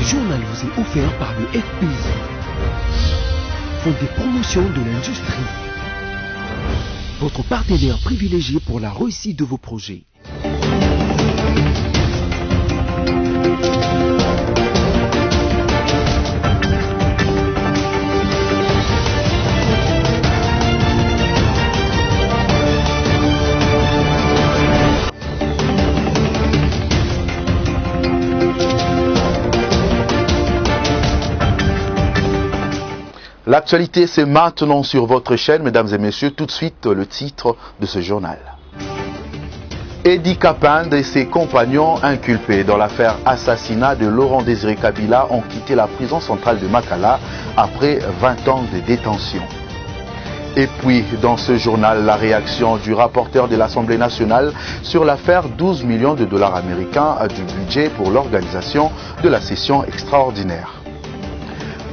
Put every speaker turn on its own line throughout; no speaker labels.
Ce journal vous est offert par le FPI, Fonds de promotion de l'industrie, votre partenaire privilégié pour la réussite de vos projets.
L'actualité, c'est maintenant sur votre chaîne, mesdames et messieurs. Tout de suite, le titre de ce journal. Edi Kapende et ses compagnons inculpés dans l'affaire assassinat de Laurent-Désiré Kabila ont quitté la prison centrale de Makala après 20 ans de détention. Et puis, dans ce journal, la réaction du rapporteur de l'Assemblée nationale sur l'affaire 12 millions de dollars américains du budget pour l'organisation de la session extraordinaire.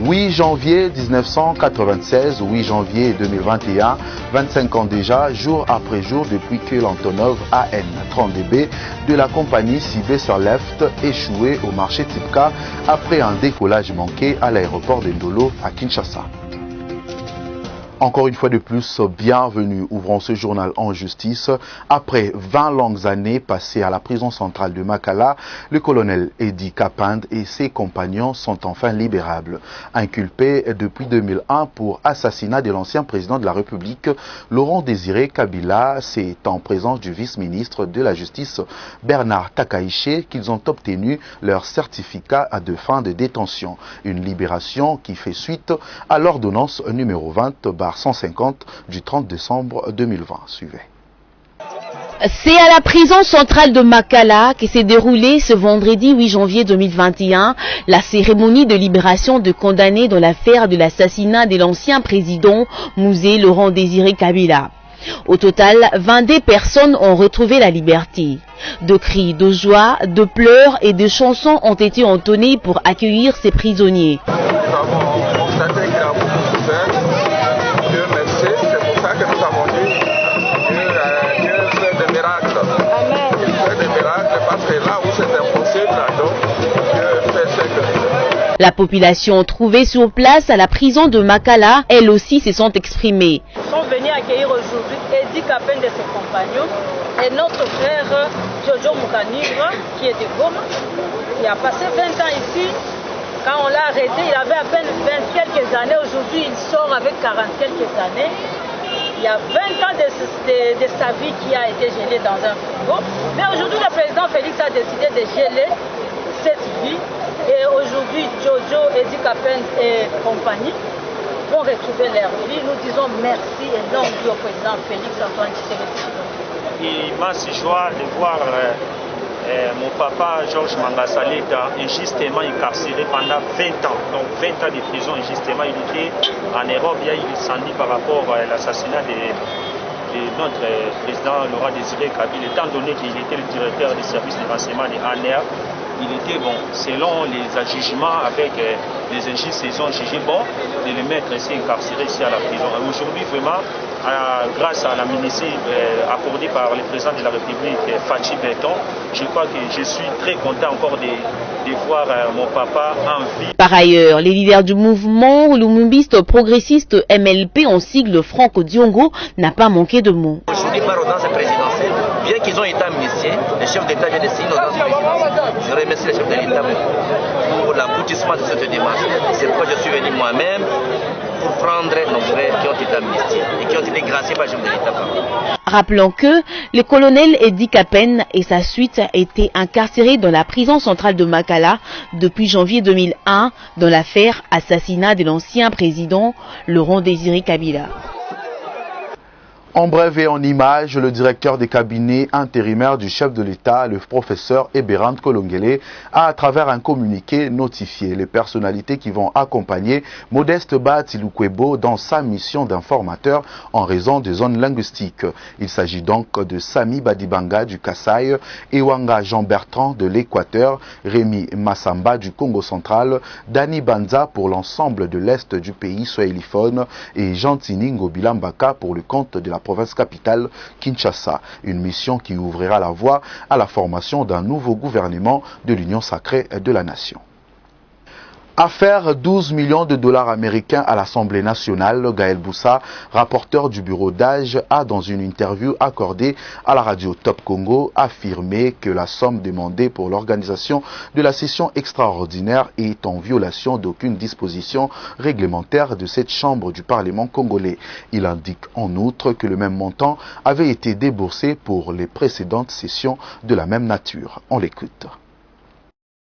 8 janvier 1996, 8 janvier 2021, 25 ans déjà, jour après jour, depuis que l'Antonov AN-30DB de la compagnie Cibé Surleft échouait au marché Tipka après un décollage manqué à l'aéroport de Ndolo à Kinshasa. Encore une fois de plus, bienvenue. Ouvrons ce journal en justice. Après 20 longues années passées à la prison centrale de Makala, le colonel Edi Kapende et ses compagnons sont enfin libérables. Inculpés depuis 2001 pour assassinat de l'ancien président de la République, Laurent-Désiré Kabila, c'est en présence du vice-ministre de la Justice, Bernard Takaiché, qu'ils ont obtenu leur certificat de fin de détention. Une libération qui fait suite à l'ordonnance numéro 20/150 du 30 décembre 2020. Suivez.
C'est à la prison centrale de Makala que s'est déroulée ce vendredi 8 janvier 2021 la cérémonie de libération de condamnés dans l'affaire de l'assassinat de l'ancien président Mouzé Laurent-Désiré Kabila. Au total, 22 personnes ont retrouvé la liberté. De cris de joie, de pleurs et de chansons ont été entonnés pour accueillir ces prisonniers. La population trouvée sur place à la prison de Makala, elle aussi se sont exprimées.
Nous sommes venus accueillir aujourd'hui Edi Kapende et ses compagnons et notre frère Jojo Mukanibra qui est de Goma, qui a passé 20 ans ici. Quand on l'a arrêté, il avait à peine 20 quelques années. Aujourd'hui, il sort avec 40 quelques années. Il y a 20 ans de sa vie qui a été gelée dans un frigo. Mais aujourd'hui, le président Félix a décidé de geler cette vie. Et aujourd'hui, Jojo, Edi Kapende et compagnie vont retrouver leur vie. Nous disons merci et longue vie au président Félix Antoine Tshisekedi.
Immense joie de voir mon papa Georges Mangasaleta injustement incarcéré pendant 20 ans. Donc 20 ans de prison injustement. Il était en Europe, il s'en dit par rapport à l'assassinat de notre président Laurent-Désiré Kabila, étant donné qu'il était le directeur des services de renseignement de ANR. Il était bon, selon les jugements avec les injustes, ils ont jugé bon de le mettre ici incarcéré ici à la prison. Aujourd'hui, vraiment, grâce à l'amnistie accordée par le président de la République, Fachi Benton, je crois que je suis très content encore de voir mon papa en vie.
Par ailleurs, les leaders du mouvement lumumbiste progressiste MLP en sigle Franco Diongo n'a pas manqué de mots.
Aujourd'hui, par ordonnance présidentielle, bien qu'ils ont été amnistiés, le chef d'État vient de signer l'ordonnance présidentielle. Je remercie le chef de l'État pour l'aboutissement de cette démarche. C'est pourquoi je suis venu moi-même pour prendre nos frères qui ont été amnistiés et qui ont été graciés par le chef de l'État.
Rappelons que le colonel Edi Kapende et sa suite étaient incarcérés dans la prison centrale de Makala depuis janvier 2001 dans l'affaire assassinat de l'ancien président Laurent-Désiré Kabila.
En bref et en images, le directeur des cabinets intérimaires du chef de l'État, le professeur Eberand Kolongele, a à travers un communiqué notifié les personnalités qui vont accompagner Modeste Batilukwebo dans sa mission d'informateur en raison des zones linguistiques. Il s'agit donc de Sami Badibanga du Kasaï, Ewanga Jean-Bertrand de l'Équateur, Rémi Massamba du Congo central, Dani Banza pour l'ensemble de l'Est du pays swahiliphone et Jean-Tini Ngobilambaka pour le compte de la province capitale Kinshasa. Une mission qui ouvrira la voie à la formation d'un nouveau gouvernement de l'Union sacrée de la nation. Affaire 12 millions de dollars américains à l'Assemblée nationale, Gaël Boussa, rapporteur du bureau d'âge, a dans une interview accordée à la radio Top Congo affirmé que la somme demandée pour l'organisation de la session extraordinaire est en violation d'aucune disposition réglementaire de cette chambre du Parlement congolais. Il indique en outre que le même montant avait été déboursé pour les précédentes sessions de la même nature. On l'écoute.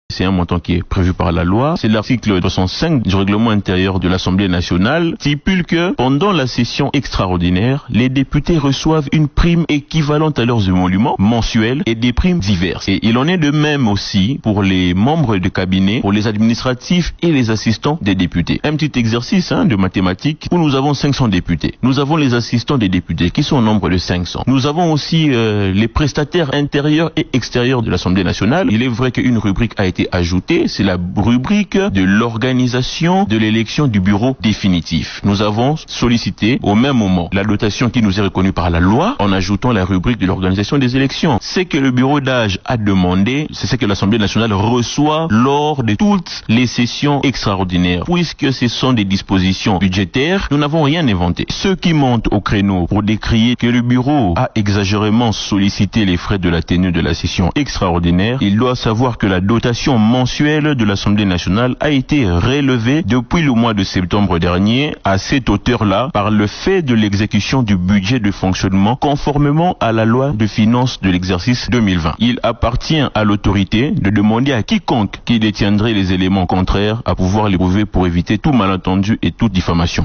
C'est un montant qui est prévu par la loi. C'est l'article 65 du règlement intérieur de l'Assemblée nationale qui stipule que pendant la session extraordinaire, les députés reçoivent une prime équivalente à leurs émoluments mensuels et des primes diverses. Et il en est de même aussi pour les membres de cabinet, pour les administratifs et les assistants des députés. Un petit exercice de mathématiques où nous avons 500 députés. Nous avons les assistants des députés qui sont au nombre de 500. Nous avons aussi les prestataires intérieurs et extérieurs de l'Assemblée nationale. Il est vrai qu'une rubrique a été ajoutée, c'est la rubrique de l'organisation de l'élection du bureau définitif. Nous avons sollicité au même moment la dotation qui nous est reconnue par la loi en ajoutant la rubrique de l'organisation des élections. Ce que le bureau d'âge a demandé, c'est ce que l'Assemblée nationale reçoit lors de toutes les sessions extraordinaires. Puisque ce sont des dispositions budgétaires, nous n'avons rien inventé. Ceux qui montent au créneau pour décrier que le bureau a exagérément sollicité les frais de la tenue de la session extraordinaire, il doit savoir que la dotation mensuelle de l'Assemblée nationale a été relevée depuis le mois de septembre dernier à cette hauteur-là par le fait de l'exécution du budget de fonctionnement conformément à la loi de finances de l'exercice 2020. Il appartient à l'autorité de demander à quiconque qui détiendrait les éléments contraires à pouvoir les prouver pour éviter tout malentendu et toute diffamation.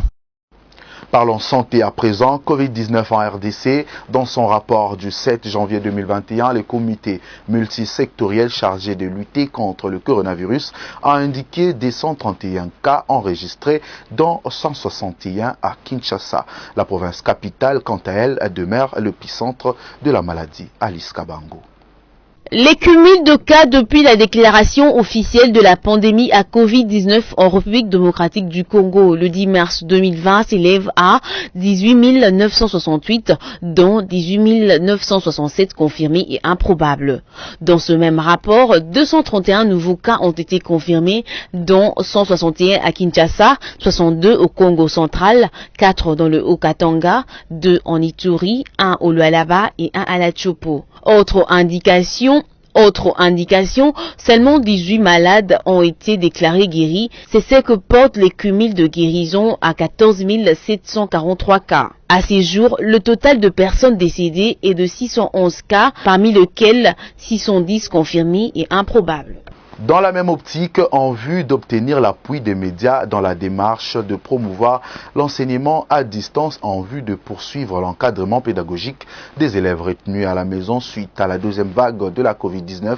Parlons santé à présent. Covid-19 en RDC. Dans son rapport du 7 janvier 2021, le comité multisectoriel chargé de lutter contre le coronavirus a indiqué des 131 cas enregistrés, dont 161 à Kinshasa. La province capitale, quant à elle, demeure l'épicentre de la maladie. Alice Kabango.
Les cumuls de cas depuis la déclaration officielle de la pandémie à Covid-19 en République démocratique du Congo le 10 mars 2020 s'élèvent à 18 968, dont 18 967 confirmés et improbables. Dans ce même rapport, 231 nouveaux cas ont été confirmés, dont 161 à Kinshasa, 62 au Congo central, 4 dans le Haut-Katanga, 2 en Ituri, 1 au Lualaba et 1 à la Chopo. Autre indication, seulement 18 malades ont été déclarés guéris. C'est ce que portent les cumuls de guérison à 14 743 cas. À ces jours, le total de personnes décédées est de 611 cas, parmi lesquels 610 confirmés et improbables.
Dans la même optique, en vue d'obtenir l'appui des médias dans la démarche de promouvoir l'enseignement à distance en vue de poursuivre l'encadrement pédagogique des élèves retenus à la maison suite à la deuxième vague de la Covid-19,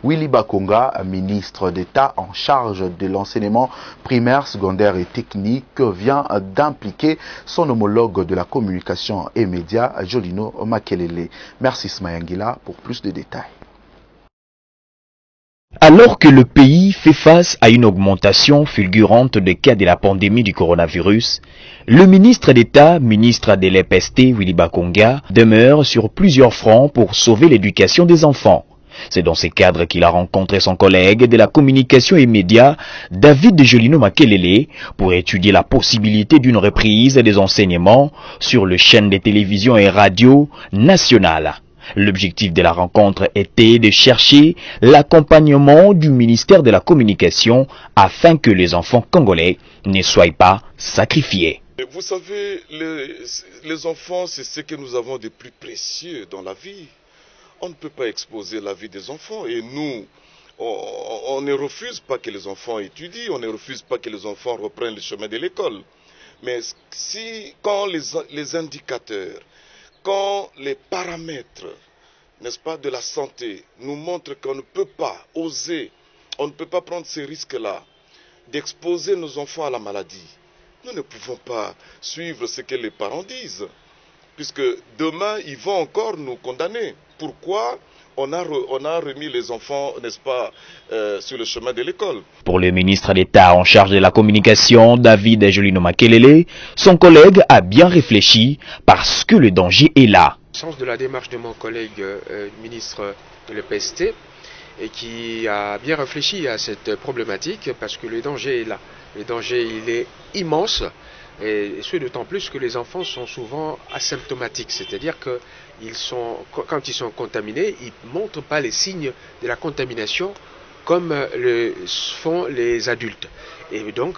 Willy Bakonga, ministre d'État en charge de l'enseignement primaire, secondaire et technique, vient d'impliquer son homologue de la communication et médias, Jolino Makelele. Merci Smayangila pour plus de détails.
Alors que le pays fait face à une augmentation fulgurante des cas de la pandémie du coronavirus, le ministre d'État, ministre de l'EPST, Willy Bakonga, demeure sur plusieurs fronts pour sauver l'éducation des enfants. C'est dans ces cadres qu'il a rencontré son collègue de la communication et médias, David Jolino Makelele, pour étudier la possibilité d'une reprise des enseignements sur les chaînes de télévision et radio nationales. L'objectif de la rencontre était de chercher l'accompagnement du ministère de la Communication afin que les enfants congolais ne soient pas sacrifiés.
Vous savez, les enfants, c'est ce que nous avons de plus précieux dans la vie. On ne peut pas exposer la vie des enfants et nous, on ne refuse pas que les enfants étudient, on ne refuse pas que les enfants reprennent le chemin de l'école. Mais quand les indicateurs, quand les paramètres, n'est-ce pas, de la santé nous montrent qu'on ne peut pas oser, on ne peut pas prendre ces risques-là, d'exposer nos enfants à la maladie, nous ne pouvons pas suivre ce que les parents disent, puisque demain, ils vont encore nous condamner. Pourquoi on a remis les enfants, n'est-ce pas, sur le chemin de l'école.
Pour le ministre d'État en charge de la communication, David Jolino Makelele, son collègue a bien réfléchi parce que le danger est là.
Sens de la démarche de mon collègue ministre de l'EPST et qui a bien réfléchi à cette problématique parce que le danger est là. Le danger, il est immense, et ce d'autant plus que les enfants sont souvent asymptomatiques, c'est-à-dire que quand ils sont contaminés, ils ne montrent pas les signes de la contamination comme le font les adultes. Et donc,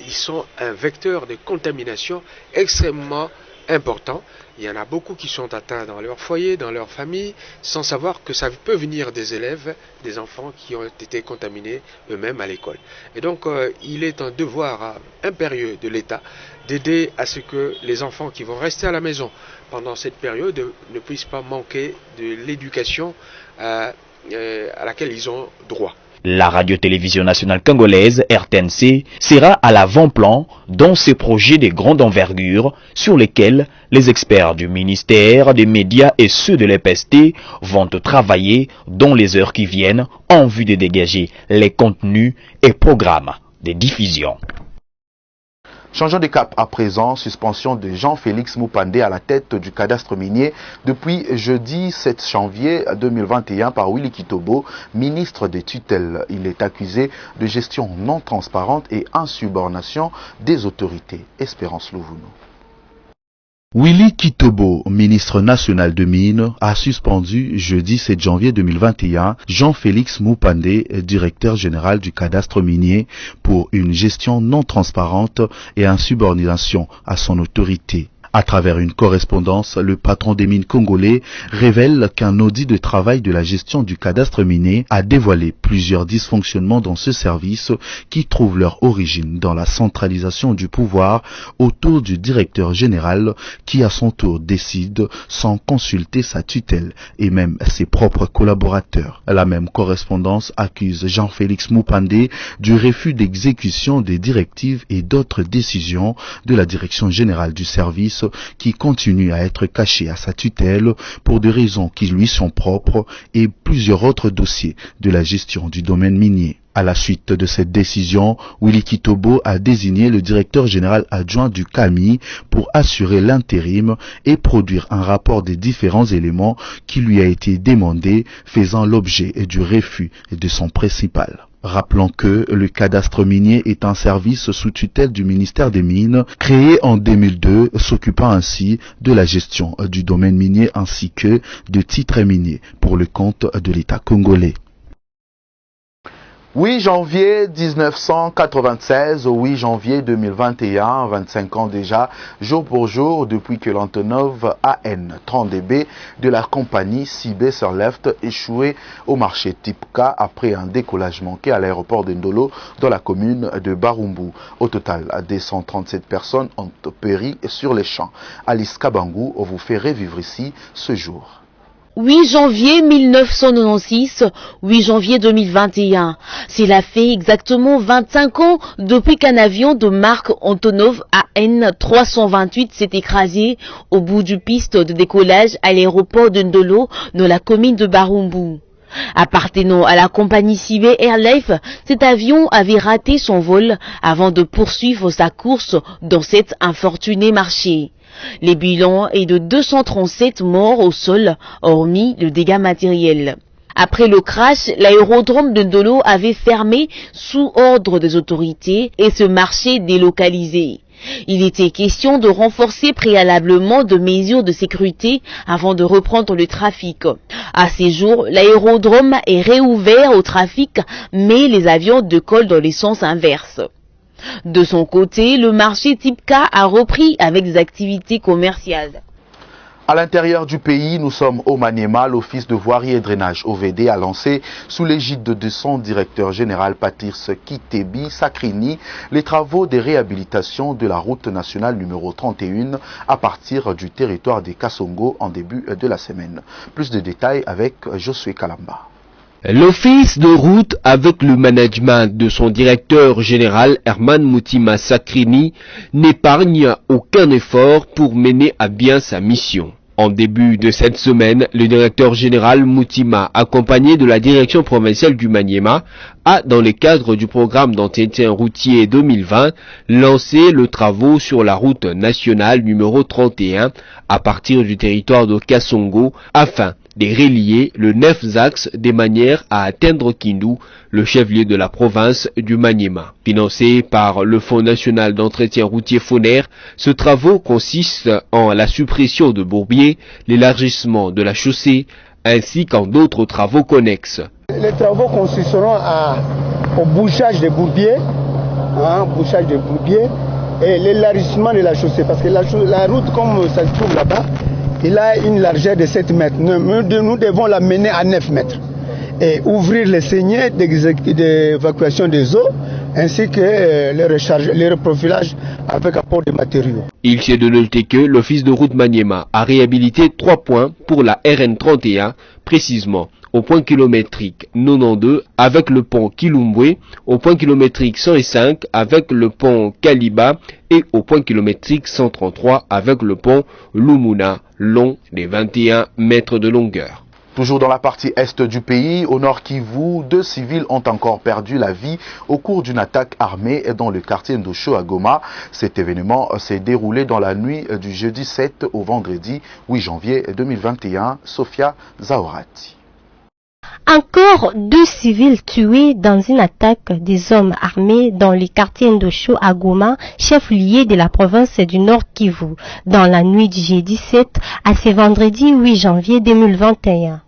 ils sont un vecteur de contamination extrêmement important. Il y en a beaucoup qui sont atteints dans leur foyer, dans leur famille, sans savoir que ça peut venir des élèves, des enfants qui ont été contaminés eux-mêmes à l'école. Et donc, il est un devoir impérieux de l'État d'aider à ce que les enfants qui vont rester à la maison pendant cette période ne puissent pas manquer de l'éducation à laquelle ils ont droit.
La radio-télévision nationale congolaise, RTNC, sera à l'avant-plan dans ces projets de grande envergure sur lesquels les experts du ministère des médias et ceux de l'EPST vont travailler dans les heures qui viennent en vue de dégager les contenus et programmes de diffusion.
Changeons de cap à présent, suspension de Jean-Félix Mupande à la tête du cadastre minier depuis jeudi 7 janvier 2021 par Willy Kitobo, ministre des tutelles. Il est accusé de gestion non transparente et insubordination des autorités. Espérance Louvounou.
Willy Kitobo, ministre national de Mines, a suspendu jeudi 7 janvier 2021 Jean-Félix Mupande, directeur général du cadastre minier, pour une gestion non transparente et insubordination à son autorité. À travers une correspondance, le patron des mines congolais révèle qu'un audit de travail de la gestion du cadastre minier a dévoilé plusieurs dysfonctionnements dans ce service qui trouvent leur origine dans la centralisation du pouvoir autour du directeur général qui à son tour décide sans consulter sa tutelle et même ses propres collaborateurs. La même correspondance accuse Jean-Félix Mupande du refus d'exécution des directives et d'autres décisions de la direction générale du service qui continue à être caché à sa tutelle pour des raisons qui lui sont propres et plusieurs autres dossiers de la gestion du domaine minier. À la suite de cette décision, Willy Kitobo a désigné le directeur général adjoint du CAMI pour assurer l'intérim et produire un rapport des différents éléments qui lui a été demandé, faisant l'objet du refus de son principal. Rappelons que le cadastre minier est un service sous tutelle du ministère des Mines, créé en 2002, s'occupant ainsi de la gestion du domaine minier ainsi que de titres miniers pour le compte de l'État congolais.
8 janvier 1996 au 8 janvier 2021, 25 ans déjà, jour pour jour, depuis que l'Antonov AN-30DB de la compagnie Cibé Surleft échoué au marché Tipka après un décollage manqué à l'aéroport de Ndolo dans la commune de Barumbu. Au total, 237 personnes ont péri sur les champs. Alice Kabangou vous fait revivre ici ce jour.
8 janvier 1996, 8 janvier 2021. Cela fait exactement 25 ans depuis qu'un avion de marque Antonov AN-328 s'est écrasé au bout du piste de décollage à l'aéroport de Ndolo dans la commune de Barumbu. Appartenant à la compagnie Cibé Airlife, cet avion avait raté son vol avant de poursuivre sa course dans cet infortuné marché. Le bilan est de 237 morts au sol, hormis le dégât matériel. Après le crash, l'aérodrome de Ndolo avait fermé sous ordre des autorités et ce marché délocalisé. Il était question de renforcer préalablement de mesures de sécurité avant de reprendre le trafic. À ces jours, l'aérodrome est réouvert au trafic, mais les avions décollent dans les sens inverses. De son côté, le marché Tipka a repris avec des activités commerciales.
À l'intérieur du pays, nous sommes au Maniema. L'Office de voirie et drainage OVD a lancé, sous l'égide de son directeur général Patrice Kitebi Sakrini, les travaux de réhabilitation de la route nationale numéro 31 à partir du territoire des Kasongo en début de la semaine. Plus de détails avec Josué Kalamba.
L'office de route, avec le management de son directeur général Herman Moutima Sakrini, n'épargne aucun effort pour mener à bien sa mission. En début de cette semaine, le directeur général Moutima, accompagné de la direction provinciale du Maniema, a, dans le cadre du programme d'entretien routier 2020, lancé le travaux sur la route nationale numéro 31 à partir du territoire de Kasongo afin de relier le 9 axes de manière à atteindre Kindu, le chef-lieu de la province du Maniema. Financé par le Fonds national d'entretien routier FONER, ce travaux consiste en la suppression de bourbiers, l'élargissement de la chaussée, ainsi qu'en d'autres travaux connexes.
Les travaux consisteront au bouchage des bourbiers, et l'élargissement de la chaussée, parce que la route, comme ça se trouve là-bas, il a une largeur de 7 mètres. Nous devons la mener à 9 mètres. Et ouvrir les saignées d'évacuation des eaux, ainsi que le reprofilage avec apport de matériaux.
Il s'est de noter que l'Office de route Maniema a réhabilité 3 points pour la RN31, précisément au point kilométrique 92 avec le pont Kilumbwe, au point kilométrique 105 avec le pont Kaliba et au point kilométrique 133 avec le pont Lumuna, long de 21 mètres de longueur.
Toujours dans la partie est du pays, au nord Kivu, 2 civils ont encore perdu la vie au cours d'une attaque armée dans le quartier Ndosho à Goma. Cet événement s'est déroulé dans la nuit du jeudi 7 au vendredi 8 janvier 2021. Sophia Zaorati.
Encore 2 civils tués dans une attaque des hommes armés dans le quartier Ndosho à Goma, chef-lieu de la province du Nord Kivu, dans la nuit du jeudi 7 à ce vendredi 8 janvier 2021.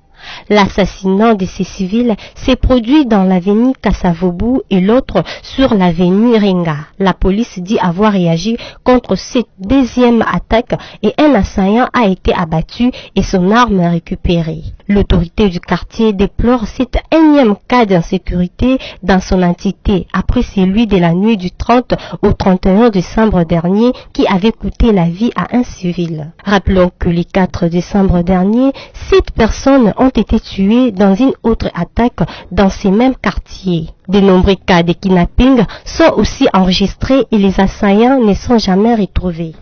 L'assassinat de ces civils s'est produit dans l'avenue Kassavobu et l'autre sur l'avenue Renga. La police dit avoir réagi contre cette deuxième attaque et un assaillant a été abattu et son arme récupérée. L'autorité du quartier déplore cet énième cas d'insécurité dans son entité après celui de la nuit du 30 au 31 décembre dernier qui avait coûté la vie à un civil. Rappelons que le 4 décembre dernier, 7 personnes ont été tuées dans une autre attaque dans ces mêmes quartiers. De nombreux cas de kidnapping sont aussi enregistrés et les assaillants ne sont jamais retrouvés.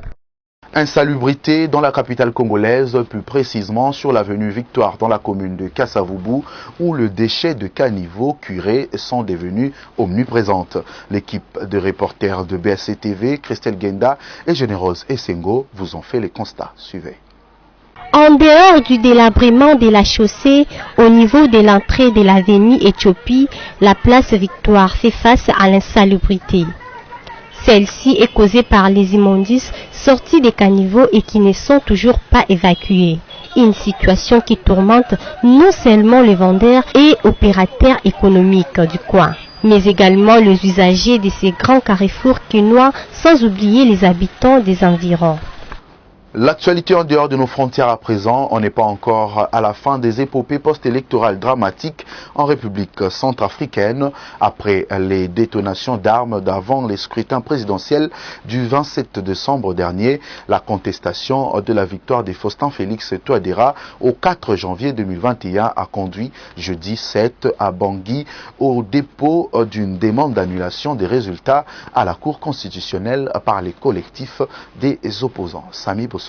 Insalubrité dans la capitale congolaise, plus précisément sur l'avenue Victoire dans la commune de Kasavubu, où le déchet de caniveaux curés sont devenus omniprésentes. L'équipe de reporters de BSC TV, Christelle Genda et Généreuse Essengo vous ont fait les constats. Suivez.
En dehors du délabrement de la chaussée, au niveau de l'entrée de l'avenue Éthiopie, la place Victoire fait face à l'insalubrité. Celle-ci est causée par les immondices sortis des caniveaux et qui ne sont toujours pas évacués. Une situation qui tourmente non seulement les vendeurs et opérateurs économiques du coin, mais également les usagers de ces grands carrefours quinois, sans oublier les habitants des environs.
L'actualité en dehors de nos frontières à présent, on n'est pas encore à la fin des épopées post-électorales dramatiques en République centrafricaine après les détonations d'armes d'avant les scrutins présidentiels du 27 décembre dernier. La contestation de la victoire de Faustin Félix Touadéra au 4 janvier 2021 a conduit jeudi 7 à Bangui au dépôt d'une demande d'annulation des résultats à la Cour constitutionnelle par les collectifs des opposants. Sami Bosongo.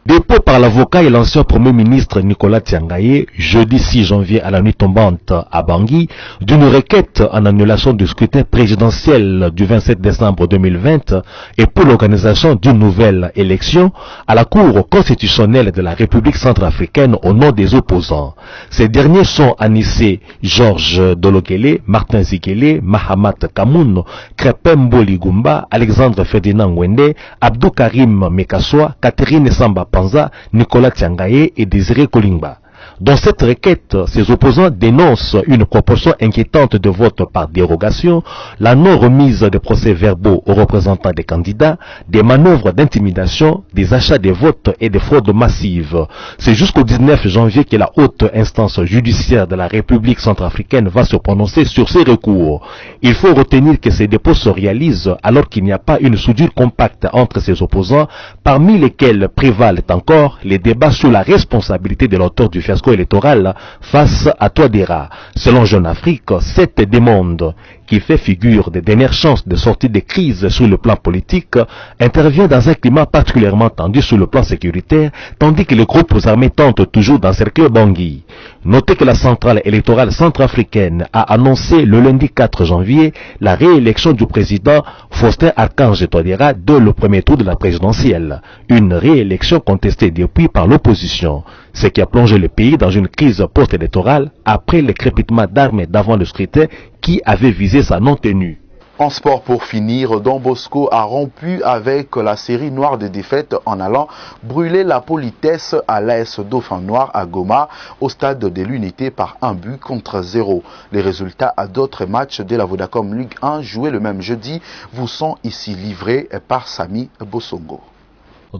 Dépôt par l'avocat et l'ancien Premier ministre Nicolas Tiangaye, jeudi 6 janvier à la nuit tombante à Bangui, d'une requête en annulation du scrutin présidentiel du 27 décembre 2020 et pour l'organisation d'une nouvelle élection à la Cour constitutionnelle de la République centrafricaine au nom des opposants. Ces derniers sont Anissé Georges Dolokele, Martin Zikele, Mahamat Kamoun, Krepem Boligumba, Alexandre Ferdinand Wende, Abdou Karim Mekassoa, Catherine Samba Panza, Nicolas Tiangaye et Désiré Kolingba. Dans cette requête, ces opposants dénoncent une proportion inquiétante de votes par dérogation, la non-remise des procès-verbaux aux représentants des candidats, des manœuvres d'intimidation, des achats de votes et des fraudes massives. C'est jusqu'au 19 janvier que la haute instance judiciaire de la République centrafricaine va se prononcer sur ces recours. Il faut retenir que ces dépôts se réalisent alors qu'il n'y a pas une soudure compacte entre ces opposants, parmi lesquels prévalent encore les débats sur la responsabilité de l'auteur du fiasco électoral face à Touadéra. Selon Jeune Afrique, cette demande qui fait figure des dernières chances de sortie des crises sur le plan politique, intervient dans un climat particulièrement tendu sur le plan sécuritaire, tandis que les groupes armés tentent toujours d'encercler Bangui. Notez que la centrale électorale centrafricaine a annoncé le lundi 4 janvier la réélection du président Faustin Archange Touadéra dès le premier tour de la présidentielle. Une réélection contestée depuis par l'opposition, ce qui a plongé le pays dans une crise post-électorale après le crépitement d'armes d'avant le scrutin qui avait visé sa non-tenue.
En sport, pour finir, Don Bosco a rompu avec la série noire de défaites en allant brûler la politesse à l'AS Dauphin Noir à Goma au stade de l'Unité par 1-0. Les résultats à d'autres matchs de la Vodacom Ligue 1 joués le même jeudi vous sont ici livrés par Sami Bosongo.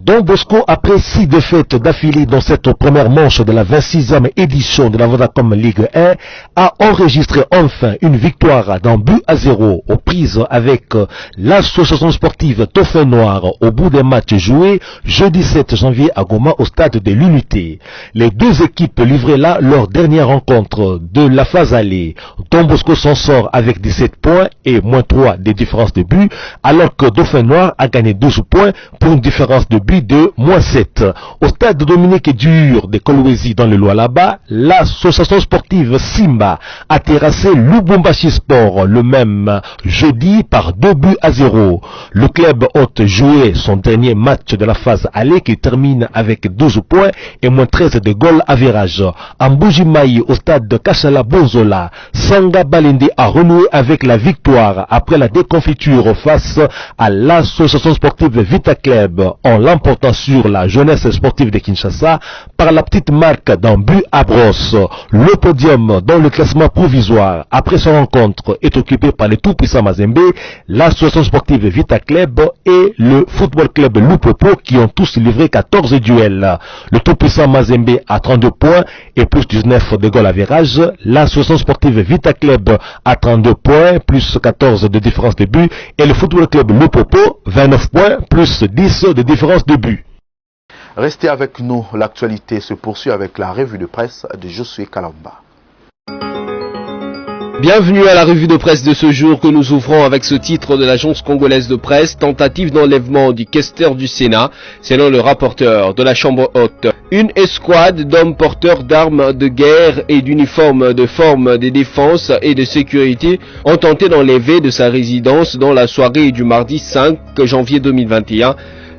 Don Bosco, après 6 défaites d'affilée dans cette première manche de la 26e édition de la Vodacom Ligue 1, a enregistré enfin une victoire d'un but à 0 aux prises avec l'association sportive Dauphin Noir au bout des matchs joués jeudi 7 janvier à Goma au stade de l'Unité. Les deux équipes livraient là leur dernière rencontre de la phase aller. Don Bosco s'en sort avec 17 points et -3 des différences de but, alors que Dauphin Noir a gagné 12 points pour une différence de but de -7. Au stade Dominique Dur de Kolwezi dans le Lualaba, l'association sportive Simba a terrassé Lubumbashi Sport le même jeudi par 2-0. Le club hôte jouait son dernier match de la phase aller qui termine avec 12 points et -13 de goal average. En Mbujimayi au stade de Kashala Bonzola, Sanga Balindi a renoué avec la victoire après la déconfiture face à l'association sportive Vita Club en l'emportant sur la jeunesse sportive de Kinshasa par la petite marque d'un but à brosse. Le podium dans le classement provisoire après son rencontre est occupé par les tout-puissants Mazembe, l'association sportive Vita Club et le football club Lupopo qui ont tous livré 14 duels. Le tout-puissant Mazembe a 32 points et plus 19 de goal average. L'association sportive Vita Club a 32 points plus 14 de différence de but et le football club Lupopo 29 points plus 10 de différence de but.
Restez avec nous, l'actualité se poursuit avec la revue de presse de Josué Kalamba.
Bienvenue à la revue de presse de ce jour que nous ouvrons avec ce titre de l'agence congolaise de presse, tentative d'enlèvement du questeur du Sénat, selon le rapporteur de la Chambre haute. Une escouade d'hommes porteurs d'armes de guerre et d'uniformes de forme de défense et de sécurité ont tenté d'enlever de sa résidence dans la soirée du mardi 5 janvier 2021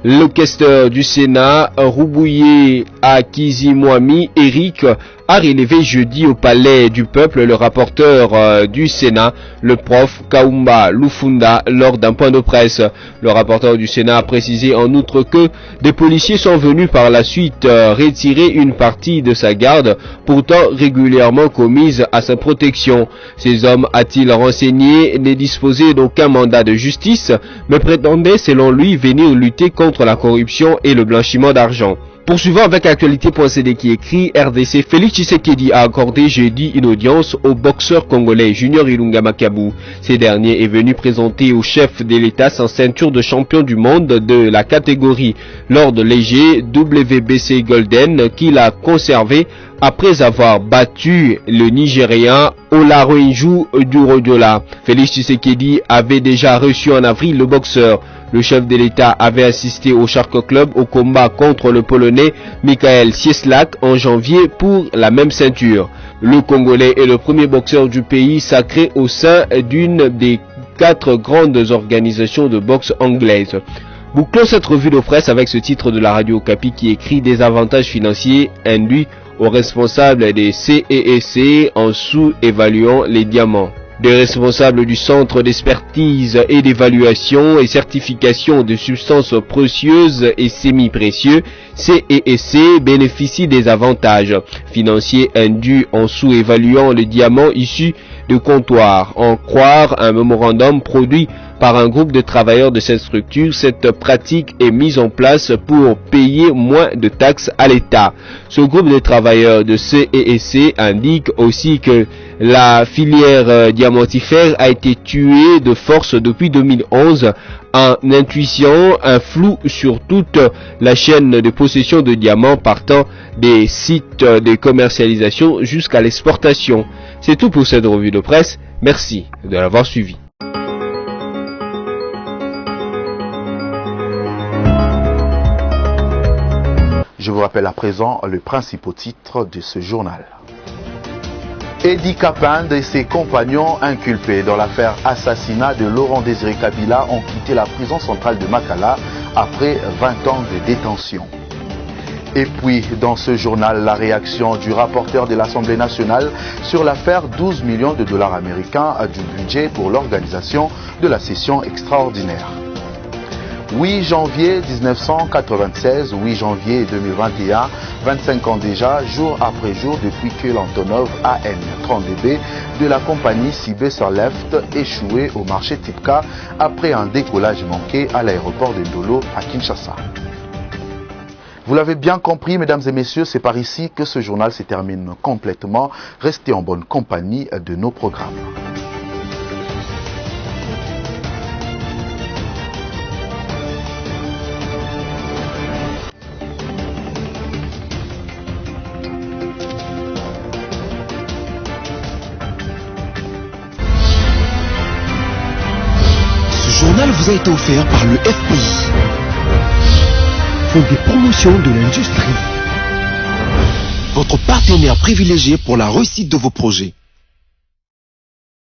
le questeur du Sénat, Roubouye Akizimwami Eric, a relevé jeudi au Palais du Peuple le rapporteur du Sénat, le prof Kaumba Lufunda, lors d'un point de presse. Le rapporteur du Sénat a précisé en outre que des policiers sont venus par la suite retirer une partie de sa garde, pourtant régulièrement commise à sa protection. Ces hommes, a-t-il renseigné, ne disposaient d'aucun mandat de justice, mais prétendaient selon lui venir lutter contre la corruption et le blanchiment d'argent. Poursuivant avec actualité.cd qui écrit RDC, Félix Tshisekedi a accordé jeudi une audience au boxeur congolais Junior Ilunga Makabu. Ce dernier est venu présenter au chef de l'État sa ceinture de champion du monde de la catégorie l'ordre léger WBC Golden qu'il a conservé après avoir battu le Nigérien Olaroinju Durodiola. Félix Tshisekedi avait déjà reçu en avril le boxeur. Le chef de l'État avait assisté au Shark Club au combat contre le Polonais Michael Cieslak en janvier pour la même ceinture. Le Congolais est le premier boxeur du pays sacré au sein d'une des 4 grandes organisations de boxe anglaises. Bouclons cette revue de presse avec ce titre de la radio Okapi qui écrit des avantages financiers induits aux responsables des CEEC en sous-évaluant les diamants. Des responsables du Centre d'expertise et d'évaluation et certification de substances précieuses et semi-précieux, CEEC, bénéficient des avantages financiers induits en sous-évaluant le diamant issu de comptoir. En croire un mémorandum produit par un groupe de travailleurs de cette structure, cette pratique est mise en place pour payer moins de taxes à l'État. Ce groupe de travailleurs de CEEC indique aussi que la filière diamantifère a été tuée de force depuis 2011 en intuition, un flou sur toute la chaîne de possession de diamants partant des sites de commercialisation jusqu'à l'exportation. C'est tout pour cette revue de presse. Merci de l'avoir suivi.
Je vous rappelle à présent le principal titre de ce journal. Edi Kapinde et ses compagnons inculpés dans l'affaire assassinat de Laurent Désiré Kabila ont quitté la prison centrale de Makala après 20 ans de détention. Et puis, dans ce journal, la réaction du rapporteur de l'Assemblée nationale sur l'affaire 12 millions de dollars américains du budget pour l'organisation de la session extraordinaire. 8 janvier 1996, 8 janvier 2021, 25 ans déjà, jour après jour, depuis que l'Antonov AN-30DB de la compagnie Sibé Left échoué au marché Tipka après un décollage manqué à l'aéroport de Ndolo à Kinshasa. Vous l'avez bien compris, mesdames et messieurs, c'est par ici que ce journal se termine complètement. Restez en bonne compagnie de nos programmes.
Ce journal vous a été offert par le FPI. Des promotions de l'industrie. Votre partenaire privilégié pour la réussite de vos projets.